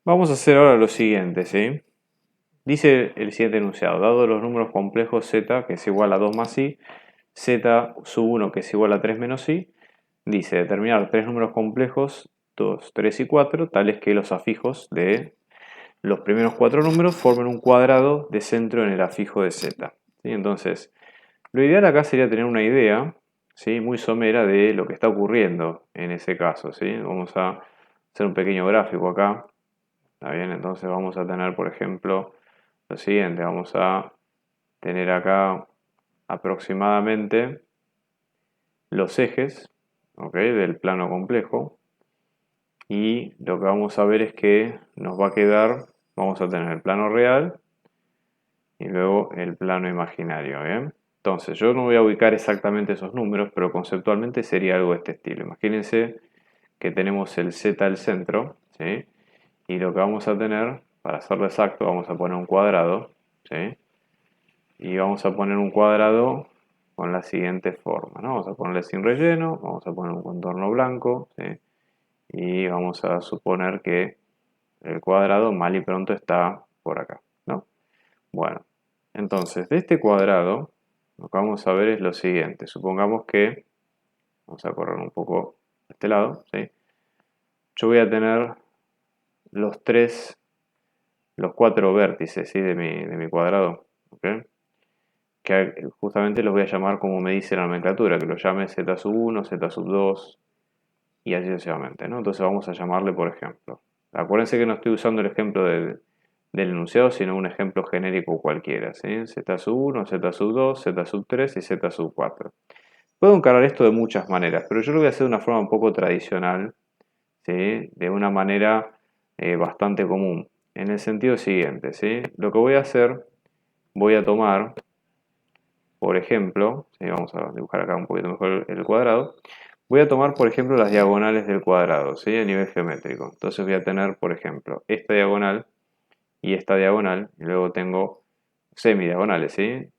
Vamos a hacer ahora lo siguiente, ¿sí? Dice el siguiente enunciado: dado los números complejos z, que es igual a 2 más i, z sub 1, que es igual a 3 menos i, dice determinar tres números complejos, 2, 3 y 4, tales que los afijos de los primeros cuatro números formen un cuadrado de centro en el afijo de z. ¿Sí? Entonces, lo ideal acá sería tener una idea, ¿sí?, muy somera de lo que está ocurriendo en ese caso, ¿sí? Vamos a hacer un pequeño gráfico acá. ¿Está bien? Entonces vamos a tener, por ejemplo, lo siguiente. Vamos a tener acá aproximadamente los ejes, ¿ok?, del plano complejo. Y lo que vamos a ver es que nos va a quedar, vamos a tener el plano real y luego el plano imaginario, ¿bien? Entonces yo no voy a ubicar exactamente esos números, pero conceptualmente sería algo de este estilo. Imagínense que tenemos el z al centro, ¿sí? Y lo que vamos a tener, para hacerlo exacto, vamos a poner un cuadrado, ¿sí? Y vamos a poner un cuadrado con la siguiente forma, ¿no? Vamos a ponerle sin relleno, vamos a poner un contorno blanco, ¿sí? Y vamos a suponer que el cuadrado mal y pronto está por acá, ¿no? Bueno, entonces de este cuadrado lo que vamos a ver es lo siguiente. Supongamos que, vamos a correr un poco a este lado, ¿sí? Yo voy a tener los cuatro vértices, ¿sí?, de mi cuadrado, ¿ok? Que justamente los voy a llamar como me dice la nomenclatura, que lo llame z sub 1, z sub 2 y así sucesivamente, ¿no? Entonces vamos a llamarle, por ejemplo. Acuérdense que no estoy usando el ejemplo del enunciado, sino un ejemplo genérico cualquiera, ¿sí? Z sub 1, z sub 2, z sub 3 y z sub 4. Puedo encarar esto de muchas maneras, pero yo lo voy a hacer de una forma un poco tradicional, ¿sí?, de una manera bastante común, en el sentido siguiente, ¿sí? Lo que voy a hacer, voy a tomar, por ejemplo, ¿sí?, vamos a dibujar acá un poquito mejor el cuadrado. Voy a tomar, por ejemplo, las diagonales del cuadrado, ¿sí?, a nivel geométrico. Entonces voy a tener, por ejemplo, esta diagonal y esta diagonal, y luego tengo semidiagonales, ¿sí?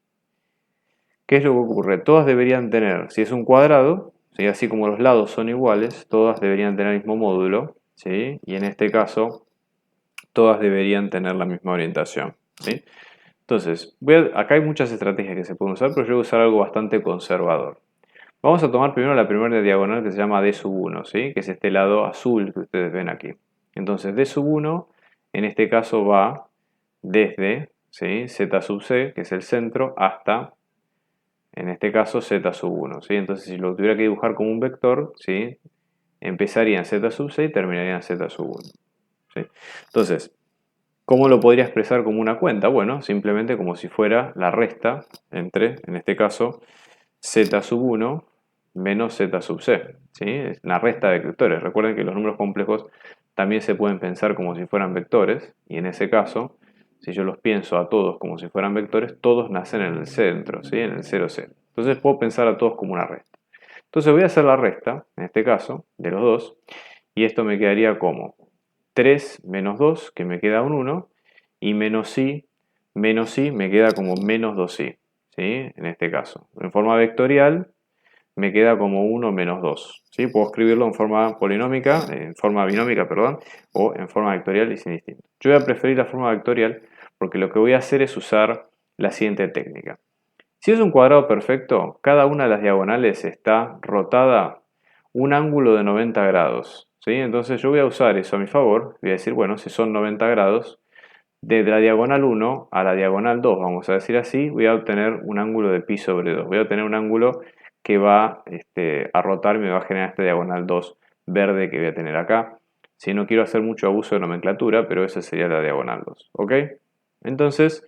¿Qué es lo que ocurre? Todas deberían tener, si es un cuadrado, ¿sí?, así como los lados son iguales, todas deberían tener el mismo módulo, ¿sí? Y en este caso, todas deberían tener la misma orientación, ¿sí? Entonces, acá hay muchas estrategias que se pueden usar, pero yo voy a usar algo bastante conservador. Vamos a tomar primero la primera diagonal, que se llama D sub 1, ¿sí?, que es este lado azul que ustedes ven aquí. Entonces D sub 1 en este caso va desde, ¿sí?, Z sub C, que es el centro, hasta, en este caso, Z sub 1, ¿sí? Entonces si lo tuviera que dibujar como un vector, ¿sí?, empezaría en Z sub C y terminaría en Z sub 1, ¿sí? Entonces, ¿cómo lo podría expresar como una cuenta? Bueno, simplemente como si fuera la resta entre, en este caso, Z sub 1 menos Z sub C, ¿sí? Es la resta de vectores. Recuerden que los números complejos también se pueden pensar como si fueran vectores, y en ese caso, si yo los pienso a todos como si fueran vectores, todos nacen en el centro, ¿sí?, en el 0, 0. Entonces puedo pensar a todos como una resta. Entonces voy a hacer la resta, en este caso, de los dos, y esto me quedaría como 3 menos 2, que me queda un 1, y menos i me queda como menos 2i, ¿sí?, en este caso. En forma vectorial me queda como 1 menos 2, ¿sí? Puedo escribirlo en forma polinómica, en forma binómica, perdón, o en forma vectorial y sin distinto. Yo voy a preferir la forma vectorial porque lo que voy a hacer es usar la siguiente técnica. Si es un cuadrado perfecto, cada una de las diagonales está rotada un ángulo de 90 grados, ¿sí? Entonces yo voy a usar eso a mi favor. Voy a decir, bueno, si son 90 grados, desde la diagonal 1 a la diagonal 2, vamos a decir así, voy a obtener un ángulo de pi sobre 2. Voy a obtener un ángulo que va a rotar y me va a generar esta diagonal 2 verde que voy a tener acá. Si no quiero hacer mucho abuso de nomenclatura, pero esa sería la diagonal 2, ¿ok? Entonces,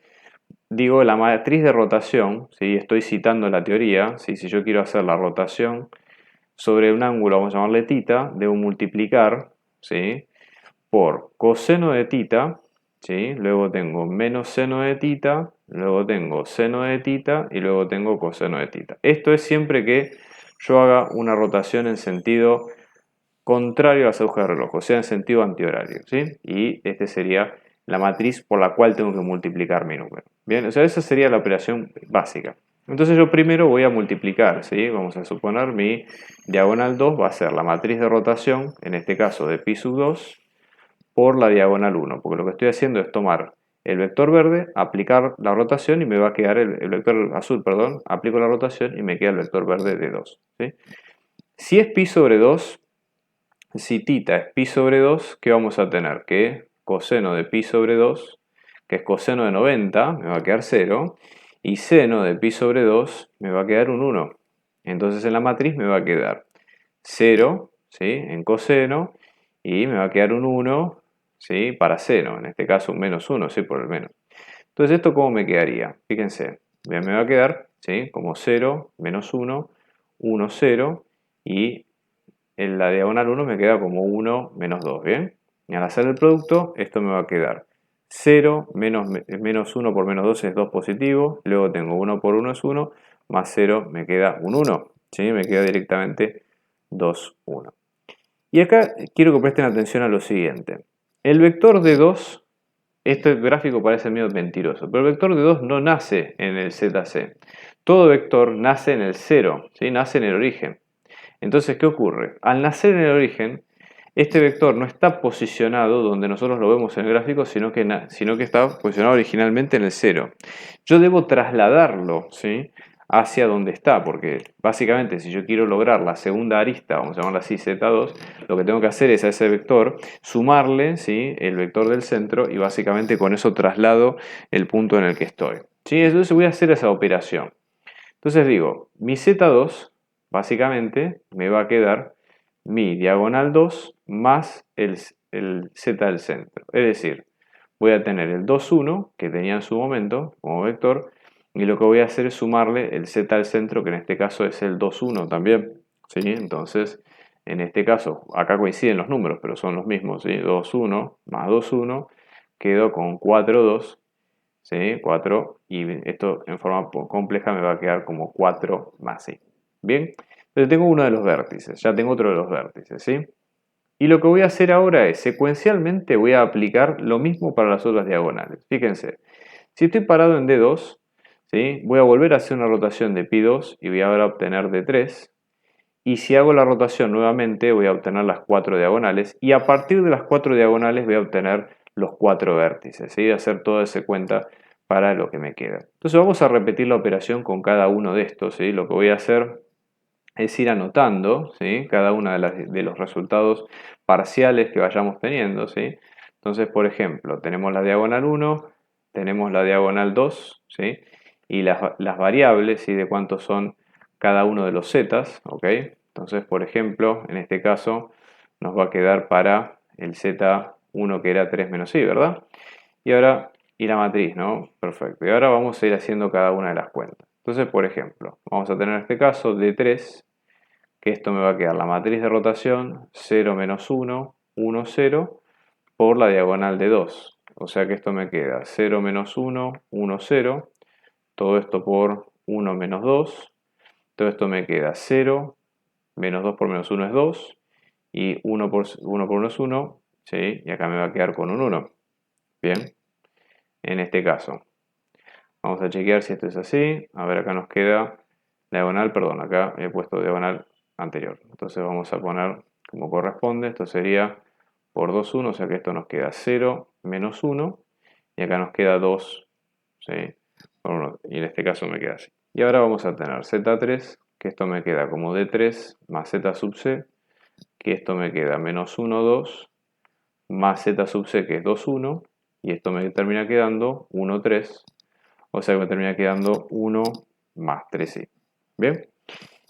digo la matriz de rotación, ¿sí?, estoy citando la teoría, ¿sí?, si yo quiero hacer la rotación sobre un ángulo, vamos a llamarle θ, debo multiplicar, ¿sí?, por coseno de θ, ¿sí?, luego tengo menos seno de θ, luego tengo seno de θ y luego tengo coseno de θ. Esto es siempre que yo haga una rotación en sentido contrario a las agujas de reloj, o sea, en sentido antihorario, ¿sí? Y este sería la matriz por la cual tengo que multiplicar mi número. Bien, o sea, esa sería la operación básica. Entonces yo primero voy a multiplicar, ¿sí? Vamos a suponer mi diagonal 2 va a ser la matriz de rotación, en este caso de pi sub 2, por la diagonal 1, porque lo que estoy haciendo es tomar el vector verde, aplicar la rotación y me va a quedar el vector azul, perdón, aplico la rotación y me queda el vector verde de 2. ¿Sí? Si es pi sobre 2, si θ es pi sobre 2, ¿qué vamos a tener? Que coseno de pi sobre 2, que es coseno de 90, me va a quedar 0, y seno de pi sobre 2 me va a quedar un 1. Entonces en la matriz me va a quedar 0, ¿sí? En coseno, y me va a quedar un 1, ¿sí? Para seno, en este caso un menos 1, ¿sí? Por el menos. Entonces, ¿esto cómo me quedaría? Fíjense, me va a quedar, ¿sí? Como 0, menos 1, 1, 0, y en la diagonal 1 me queda como 1, menos 2, ¿bien? Y al hacer el producto, esto me va a quedar 0, menos 1 por menos 2 es 2 positivo, luego tengo 1 por 1 es 1, más 0 me queda un 1, ¿sí? Me queda directamente 2, 1. Y acá quiero que presten atención a lo siguiente. El vector de 2, este gráfico parece medio mentiroso, pero el vector de 2 no nace en el ZC. Todo vector nace en el 0, ¿sí? Nace en el origen. Entonces, ¿qué ocurre? Al nacer en el origen, este vector no está posicionado donde nosotros lo vemos en el gráfico, sino que está posicionado originalmente en el 0. Yo debo trasladarlo, ¿sí? Hacia donde está, porque básicamente si yo quiero lograr la segunda arista, vamos a llamarla así, Z2, lo que tengo que hacer es a ese vector sumarle, ¿sí? El vector del centro y básicamente con eso traslado el punto en el que estoy. ¿Sí? Entonces voy a hacer esa operación. Entonces digo, mi Z2 básicamente me va a quedar mi diagonal 2 más el Z del centro. Es decir, voy a tener el 2, 1 que tenía en su momento como vector y lo que voy a hacer es sumarle el Z al centro, que en este caso es el 2, 1 también. ¿Sí? Entonces, en este caso, acá coinciden los números, pero son los mismos. ¿Sí? 2, 1 más 2, 1, quedo con 4, 2. ¿Sí? 4, y esto en forma compleja me va a quedar como 4 más i. Bien, entonces tengo uno de los vértices, ya tengo otro de los vértices, ¿sí? Y lo que voy a hacer ahora es, secuencialmente voy a aplicar lo mismo para las otras diagonales. Fíjense, si estoy parado en D2, ¿sí? Voy a volver a hacer una rotación de pi2 y voy ahora a obtener D3. Y si hago la rotación nuevamente, voy a obtener las 4 diagonales. Y a partir de las 4 diagonales voy a obtener los 4 vértices. ¿Sí? Voy a hacer toda esa cuenta para lo que me queda. Entonces vamos a repetir la operación con cada uno de estos. ¿Sí? Lo que voy a hacer es ir anotando, ¿sí? Cada uno de los resultados parciales que vayamos teniendo. ¿Sí? Entonces, por ejemplo, tenemos la diagonal 1, tenemos la diagonal 2, ¿sí? Y las variables, ¿sí? De cuántos son cada uno de los zetas, ¿ok? Entonces, por ejemplo, en este caso nos va a quedar para el z1 que era 3 menos i, ¿verdad? Y ahora, y la matriz, ¿no? Perfecto. Y ahora vamos a ir haciendo cada una de las cuentas. Entonces, por ejemplo, vamos a tener en este caso D3, que esto me va a quedar la matriz de rotación 0 menos 1, 1, 0, por la diagonal de 2. O sea que esto me queda 0 menos 1, 1, 0, todo esto por 1 menos 2. Todo esto me queda 0, menos 2 por menos 1 es 2, y 1 por 1 es 1, ¿sí? Y acá me va a quedar con un 1. Bien, en este caso. Vamos a chequear si esto es así. A ver, acá nos queda diagonal, perdón, acá he puesto diagonal anterior. Entonces vamos a poner como corresponde. Esto sería por 2, 1, o sea que esto nos queda 0, menos 1, y acá nos queda 2, ¿sí? Por 1, y en este caso me queda así. Y ahora vamos a tener Z3, que esto me queda como D3 más Z sub C, que esto me queda menos 1, 2, más Z sub C, que es 2, 1, y esto me termina quedando 1, 3, o sea que me termina quedando 1 más 3i. Bien,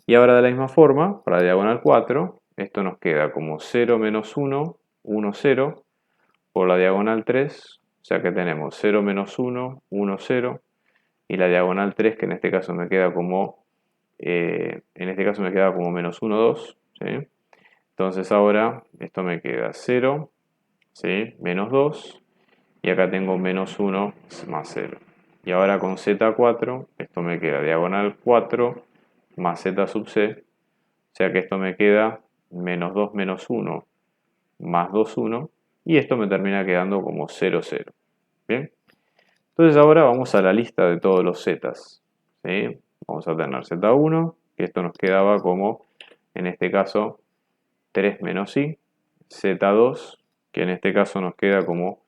y ahora de la misma forma, para la diagonal 4, esto nos queda como 0 menos 1, 1, 0, por la diagonal 3, o sea que tenemos 0 menos 1, 1, 0, y la diagonal 3, que en este caso me queda como menos 1, 2, ¿sí? Entonces ahora esto me queda 0, ¿sí? Menos 2, y acá tengo menos 1 más 0. Y ahora con Z4, esto me queda diagonal 4 más Z sub C, o sea que esto me queda menos 2 menos 1 más 2, 1, y esto me termina quedando como 0, 0. Bien, entonces ahora vamos a la lista de todos los zetas, ¿sí? Vamos a tener Z1, que esto nos quedaba como, en este caso, 3 menos i, Z2, que en este caso nos queda como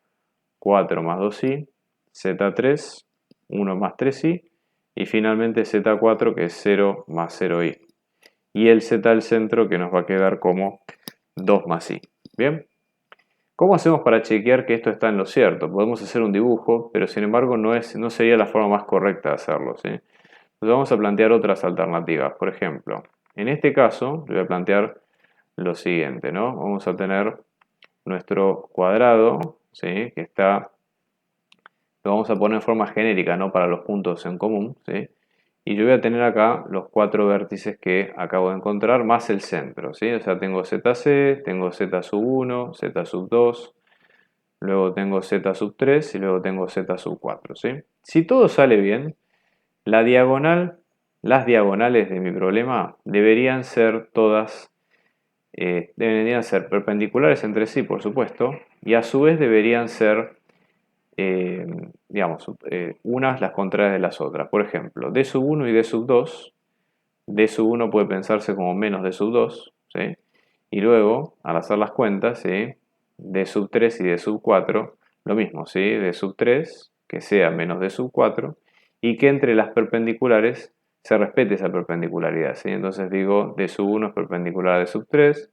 4 más 2i, z3, 1 más 3i, y finalmente z4 que es 0 más 0i. Y el z al centro que nos va a quedar como 2 más i. ¿Bien? ¿Cómo hacemos para chequear que esto está en lo cierto? Podemos hacer un dibujo, pero sin embargo no sería la forma más correcta de hacerlo, ¿sí? Entonces vamos a plantear otras alternativas. Por ejemplo, en este caso, le voy a plantear lo siguiente, ¿no? Vamos a tener nuestro cuadrado, ¿sí? Que lo vamos a poner en forma genérica, no para los puntos en común, ¿sí? Y yo voy a tener acá los 4 vértices que acabo de encontrar, más el centro, ¿sí? O sea, tengo ZC, tengo Z sub 1, Z sub 2, luego tengo Z sub 3 y luego tengo Z sub 4, ¿sí? Si todo sale bien, las diagonales de mi problema deberían ser todas, deberían ser perpendiculares entre sí, por supuesto, y a su vez deberían ser digamos, unas las contrarias de las otras. Por ejemplo, D sub 1 y D sub 2. D sub 1 puede pensarse como menos D sub 2, ¿sí? Y luego, al hacer las cuentas, ¿sí? D sub 3 y D sub 4, lo mismo, ¿sí? D sub 3, que sea menos D sub 4, y que entre las perpendiculares se respete esa perpendicularidad, ¿sí? Entonces digo, D sub 1 es perpendicular a D sub 3,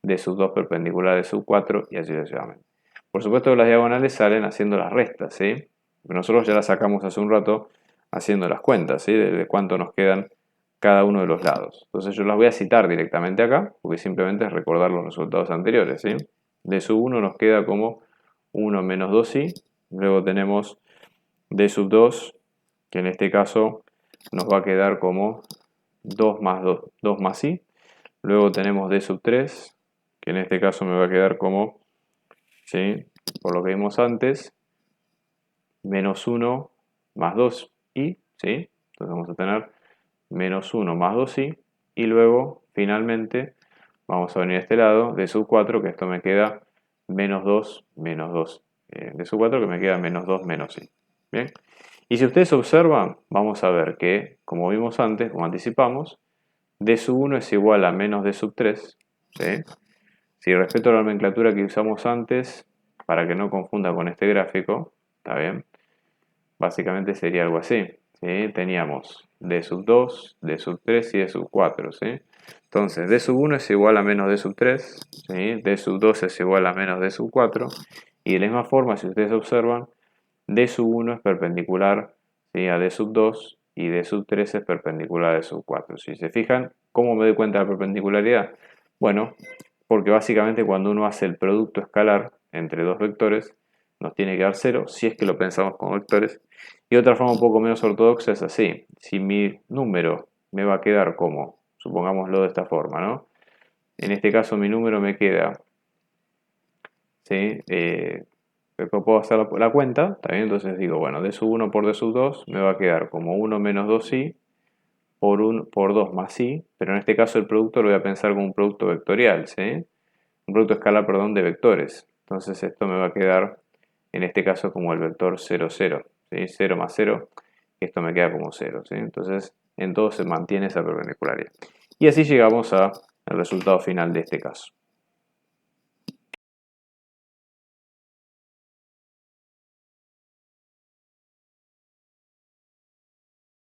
D sub 2 perpendicular a D sub 4, y así sucesivamente. Por supuesto que las diagonales salen haciendo las restas, ¿sí? Pero nosotros ya las sacamos hace un rato haciendo las cuentas, ¿sí? De cuánto nos quedan cada uno de los lados. Entonces yo las voy a citar directamente acá, porque simplemente es recordar los resultados anteriores, ¿sí? D sub 1 nos queda como 1 menos 2i, luego tenemos D sub 2, que en este caso nos va a quedar como 2 más i, luego tenemos D sub 3, que en este caso me va a quedar como, ¿sí? Por lo que vimos antes, menos 1 más 2i, ¿sí? Entonces vamos a tener menos 1 más 2i, y luego, finalmente, vamos a venir a este lado, de sub 4, que esto me queda menos 2, menos 2. De sub 4 que me queda menos 2, menos i. Bien. Y si ustedes observan, vamos a ver que, como vimos antes, como anticipamos, d sub 1 es igual a menos d sub 3, ¿sí? Si respeto la nomenclatura que usamos antes, para que no confunda con este gráfico, ¿está bien? Básicamente sería algo así, ¿sí? Teníamos d sub 2, d sub 3 y d sub 4, ¿sí? Entonces, d sub 1 es igual a menos d sub 3, ¿sí? D sub 2 es igual a menos d sub 4, y de la misma forma, si ustedes observan, d sub 1 es perpendicular, ¿sí? A d sub 2 y d sub 3 es perpendicular a d sub 4. Si se fijan, ¿cómo me doy cuenta de la perpendicularidad? Bueno, porque básicamente cuando uno hace el producto escalar entre dos vectores, nos tiene que dar 0, si es que lo pensamos como vectores. Y otra forma un poco menos ortodoxa es así. Si mi número me va a quedar como, supongámoslo de esta forma, ¿no? En este caso mi número me queda, ¿sí? Puedo hacer la cuenta, ¿está bien? Entonces digo, bueno, d sub 1 por d sub 2 me va a quedar como 1 menos 2i por 2 más i, pero en este caso el producto lo voy a pensar como un producto vectorial, ¿sí? Un producto escalar, perdón, de vectores. Entonces esto me va a quedar, en este caso, como el vector 0, 0, ¿sí? 0 más 0, esto me queda como 0, ¿sí? Entonces en todo se mantiene esa perpendicularidad. Y así llegamos al resultado final de este caso.